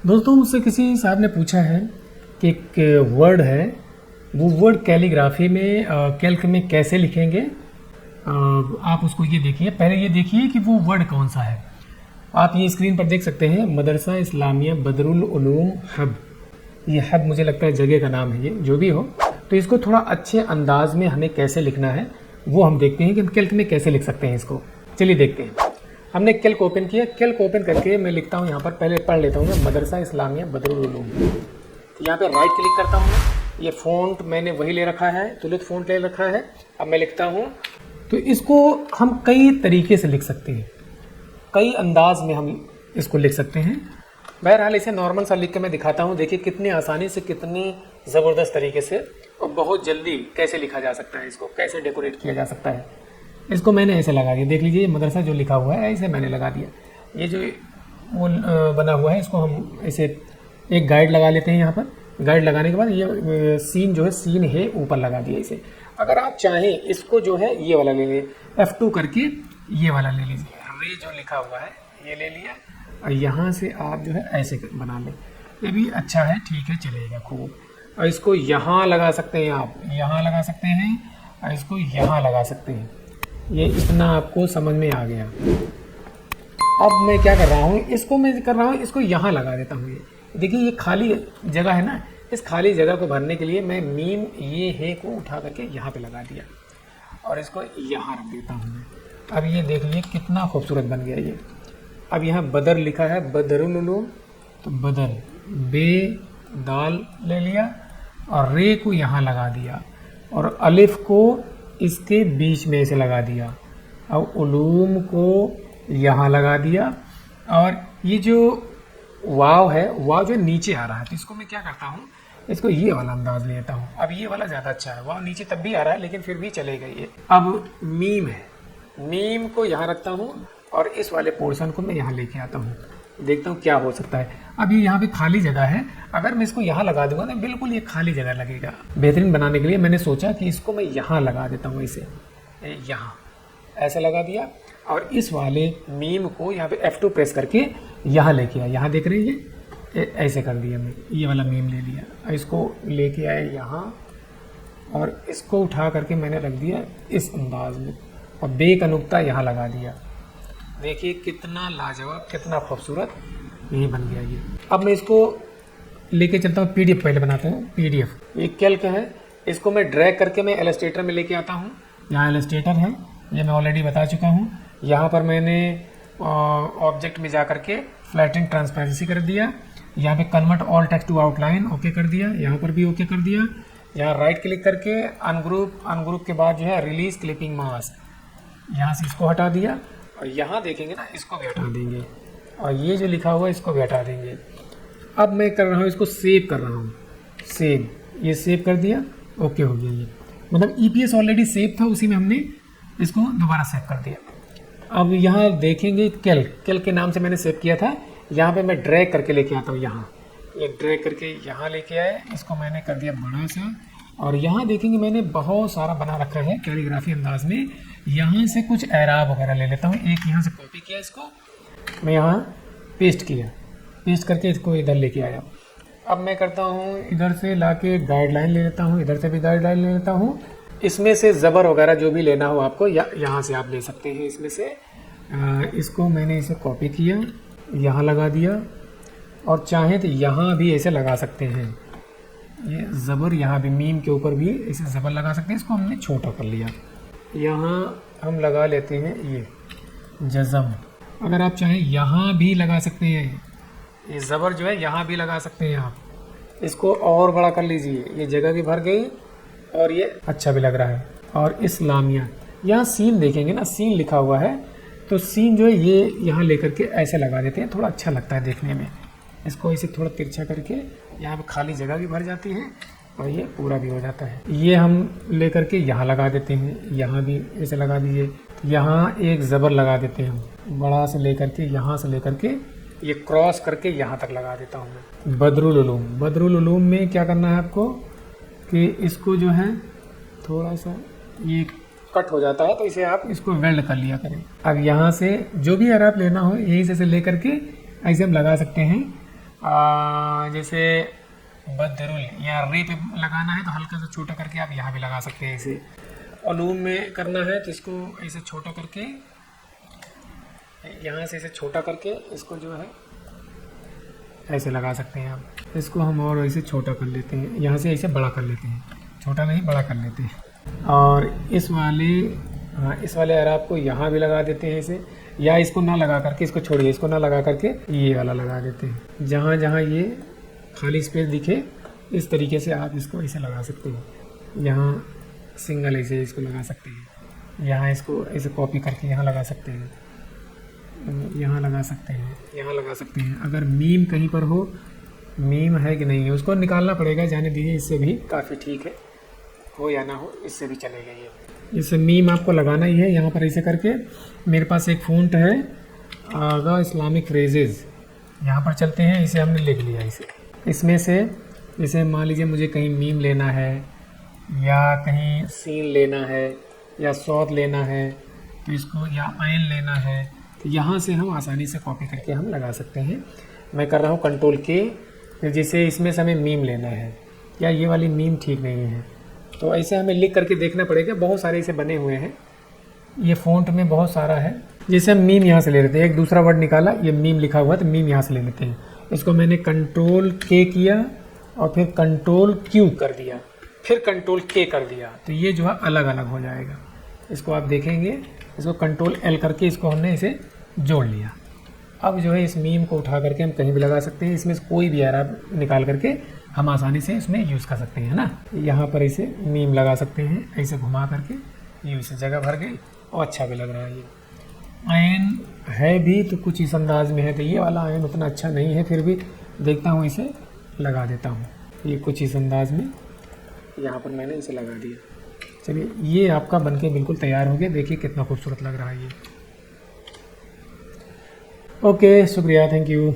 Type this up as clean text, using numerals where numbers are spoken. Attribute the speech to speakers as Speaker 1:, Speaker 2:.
Speaker 1: दोस्तों मुझसे किसी साहब ने पूछा है कि एक वर्ड है, वो वर्ड कैलीग्राफी में कैल्क में कैसे लिखेंगे। आप उसको ये देखिए, पहले ये देखिए कि वो वर्ड कौन सा है। आप ये स्क्रीन पर देख सकते हैं, मदरसा इस्लामिया बदरुल उलूम हब। ये हब मुझे लगता है जगह का नाम है, ये जो भी हो। तो इसको थोड़ा अच्छे अंदाज में हमें कैसे लिखना है वो हम देखते हैं कि हम कैल्क में कैसे लिख सकते हैं इसको। चलिए देखते हैं। हमने कैल्क ओपन किया, कैल्क ओपन करके मैं लिखता हूँ यहाँ पर, पहले पढ़ लेता हूँ मैं, मदरसा इस्लामिया बदरुल उलूम। यहाँ पे राइट क्लिक करता हूँ, ये फ़ॉन्ट मैंने वही ले रखा है, तुलित फ़ॉन्ट ले रखा है। अब मैं लिखता हूँ, तो इसको हम कई तरीके से लिख सकते हैं, कई अंदाज में हम इसको लिख सकते हैं। बहरहाल इसे नॉर्मल सा लिख के मैं दिखाता हूँ। देखिए कितनी आसानी से, कितनी ज़बरदस्त तरीके से और बहुत जल्दी कैसे लिखा जा सकता है, इसको कैसे डेकोरेट किया जा सकता है। इसको मैंने ऐसे लगा दिया, देख लीजिए मदरसा जो लिखा हुआ है ऐसे मैंने लगा दिया। ये जो वो बना हुआ है, इसको हम ऐसे एक गाइड लगा लेते हैं यहाँ पर। गाइड लगाने के बाद ये सीन जो है, सीन है ऊपर लगा दिया इसे। अगर आप चाहें इसको जो है ये वाला ले लें, F2 करके ये वाला ले लीजिए, रे जो लिखा हुआ है ये ले लिया, और यहाँ से आप जो है ऐसे बना लें। ये भी अच्छा है, ठीक है, चलेगा खूब। और इसको यहाँ लगा सकते हैं, आप यहाँ लगा सकते हैं, और इसको यहाँ लगा सकते हैं। ये इतना आपको समझ में आ गया। अब मैं क्या कर रहा हूँ, इसको मैं कर रहा हूँ, इसको यहाँ लगा देता हूँ। ये देखिए ये खाली जगह है ना, इस खाली जगह को भरने के लिए मैं मीम ये है को उठा करके यहाँ पे लगा दिया और इसको यहाँ रख देता हूँ। अब ये देख लीजिए कितना खूबसूरत बन गया ये। अब यहाँ बदर लिखा है, बदरुल उलूम, तो बदर बे दाल ले लिया और रे को यहाँ लगा दिया और अलिफ को इसके बीच में से लगा दिया। अब उलूम को यहाँ लगा दिया और ये जो वाव है, वाव जो नीचे आ रहा है, तो इसको मैं क्या करता हूँ, इसको ये वाला अंदाज लेता हूँ। अब ये वाला ज़्यादा अच्छा है, वाव नीचे तब भी आ रहा है लेकिन फिर भी चलेगा ये। अब मीम है, मीम को यहाँ रखता हूँ और इस वाले पोर्शन को मैं यहाँ लेके आता हूँ, देखता हूँ क्या हो सकता है। अब ये यहाँ पे खाली जगह है, अगर मैं इसको यहाँ लगा दूंगा ना, बिल्कुल ये खाली जगह लगेगा। बेहतरीन बनाने के लिए मैंने सोचा कि इसको मैं यहाँ लगा देता हूँ, इसे यहाँ ऐसे लगा दिया और इस वाले मीम को यहाँ पे F2 प्रेस करके यहाँ लेके आया। यहाँ देख रहे हैं, ये ऐसे कर दिया, मैं ये वाला मीम ले लिया और इसको लेके आए यहाँ और इसको उठा करके मैंने रख दिया इस अंदाज में और बे का नुक्ता यहाँ लगा दिया। देखिए कितना लाजवाब, कितना खूबसूरत यही बन गया ये। अब मैं इसको लेके चलता हूँ, PDF पहले बनाता हूँ। PDF ये कैल्क है, इसको मैं ड्रैग करके मैं इलस्ट्रेटर में लेके आता हूँ। यहाँ इलस्ट्रेटर है, ये मैं ऑलरेडी बता चुका हूँ। यहाँ पर मैंने ऑब्जेक्ट में जा करके फ्लैटनिंग ट्रांसपेरेंसी कर दिया। यहाँ पे convert all text to outline okay कर दिया, यहाँ पर भी ओके कर दिया। यहाँ राइट क्लिक करके अनग्रुप के बाद जो है रिलीज क्लिपिंग मास्क, यहाँ से इसको हटा दिया और यहाँ देखेंगे ना, इसको भी हटा देंगे और ये जो लिखा हुआ है इसको भी हटा देंगे। अब मैं कर रहा हूँ, इसको सेव कर रहा हूँ, सेव, ये सेव कर दिया, ओके हो गया ये। मतलब EPS ऑलरेडी सेव था, उसी में हमने इसको दोबारा सेव कर दिया। अब यहाँ देखेंगे कैल्क के नाम से मैंने सेव किया था। यहाँ पे मैं ड्रैग करके लेके आता हूँ, यहाँ ये ड्रैग करके यहाँ लेके आए, इसको मैंने कर दिया बड़ा सा और यहाँ देखेंगे मैंने बहुत सारा बना रखा है कैलीग्राफी अंदाज में। यहाँ से कुछ एराब वगैरह ले लेता हूँ, एक यहाँ से कॉपी किया, इसको मैं यहाँ पेस्ट किया, पेस्ट करके इसको इधर लेके आया। अब मैं करता हूँ इधर से लाके गाइडलाइन ले लेता हूँ, इधर से भी गाइडलाइन ले लेता हूँ। इसमें से ज़बर वगैरह जो भी लेना हो आपको यहाँ से आप ले सकते हैं। इसमें से इसको मैंने इसे कॉपी किया, यहाँ लगा दिया और चाहें तो यहाँ भी ऐसे लगा सकते हैं। ये ज़बर यहाँ भी मीम के ऊपर भी ऐसे ज़बर लगा सकते हैं। इसको हमने छोटा कर लिया, यहाँ हम लगा लेते हैं ये जज़म। अगर आप चाहें यहाँ भी लगा सकते हैं, ये ज़बर जो है यहाँ भी लगा सकते हैं आप। इसको और बड़ा कर लीजिए, ये जगह भी भर गई और ये अच्छा भी लग रहा है। और इस्लामिया, यहाँ सीन देखेंगे ना, सीन लिखा हुआ है, तो सीन जो है ये यहाँ लेकर के ऐसे लगा देते हैं, थोड़ा अच्छा लगता है देखने में। इसको इसे थोड़ा तिरछा करके यहाँ पे खाली जगह भी भर जाती है और ये पूरा भी हो जाता है। ये हम लेकर के यहाँ लगा देते हैं, यहाँ भी ऐसे लगा दीजिए। यहाँ एक ज़बर लगा देते हैं हम, बड़ा से लेकर के, यहाँ से लेकर के ये क्रॉस करके यहाँ तक लगा देता हूँ मैं। बदरुल उलूम में क्या करना है आपको कि इसको जो है थोड़ा सा ये कट हो जाता है, तो इसे आप इसको वेल्ड कर लिया करें। अब यहाँ से जो भी अगर आप लेना हो यहीं से लेकर के ऐसे हम लगा सकते हैं। जैसे बदरुल या रे पे लगाना है तो हल्का सा छोटा करके आप यहाँ भी लगा सकते हैं। इसे अलूम में करना है तो इसको ऐसे छोटा करके, यहाँ से इसे छोटा करके इसको जो है ऐसे लगा सकते हैं आप। इसको हम और ऐसे छोटा कर लेते हैं, यहाँ से ऐसे बड़ा कर लेते हैं, छोटा नहीं बड़ा कर लेते हैं। और इस वाले अराब को यहाँ भी लगा देते हैं इसे, या इसको ना लगा करके, इसको छोड़िए, इसको ना लगा करके ये वाला लगा देते हैं। जहाँ जहाँ ये खाली स्पेस दिखे इस तरीके से आप इसको ऐसे लगा सकते हैं। यहाँ सिंगल ऐसे इसको लगा सकते हैं, यहाँ इसको ऐसे कॉपी करके यहाँ लगा सकते हैं, यहाँ लगा सकते हैं, यहाँ लगा सकते हैं। अगर मीम कहीं पर मीम है कि नहीं है उसको निकालना पड़ेगा, जाने दीजिए, इससे भी काफ़ी ठीक है, हो या ना हो इससे भी चलेगा। ये इससे मीम आपको लगाना ही है। यहाँ पर ऐसे करके मेरे पास एक फ़ॉन्ट है आगा इस्लामिक फ्रेजेज़, यहाँ पर चलते हैं, इसे हमने लिख लिया। इसमें से जैसे मान लीजिए मुझे कहीं मीम लेना है या कहीं सीन लेना है या सौद लेना है तो इसको, या आयन लेना है तो यहाँ से हम आसानी से कॉपी करके हम लगा सकते हैं। मैं कर रहा हूँ कंट्रोल के, फिर जैसे इसमें से हमें मीम लेना है या ये वाली मीम ठीक नहीं है तो ऐसे हमें लिख करके देखना पड़ेगा। बहुत सारे इसे बने हुए हैं, ये फ़ॉन्ट में बहुत सारा है। जैसे हम मीम यहाँ से ले लेते हैं, एक दूसरा वर्ड निकाला, ये मीम लिखा हुआ है तो मीम यहाँ से ले लेते हैं। इसको मैंने कंट्रोल के किया और फिर कंट्रोल क्यू कर दिया, फिर कंट्रोल के कर दिया, तो ये जो है अलग अलग हो जाएगा। इसको आप देखेंगे, इसको कंट्रोल एल करके इसको हमने इसे जोड़ लिया। अब जो है इस मीम को उठा करके हम कहीं भी लगा सकते हैं, इसमें कोई भी एरर निकाल करके हम आसानी से इसमें यूज़ कर सकते हैं, है ना। यहाँ पर इसे मीम लगा सकते हैं, ऐसे घुमा करके, ये इसे जगह भर गई और अच्छा भी लग रहा है। ये आयन है भी तो कुछ इस अंदाज में है, तो ये वाला आयन उतना अच्छा नहीं है, फिर भी देखता हूँ इसे लगा देता हूँ। ये कुछ इस अंदाज में यहाँ पर मैंने इसे लगा दिया। चलिए ये आपका बनके बिल्कुल तैयार हो गया, देखिए कितना खूबसूरत लग रहा है ये। ओके, शुक्रिया, थैंक यू।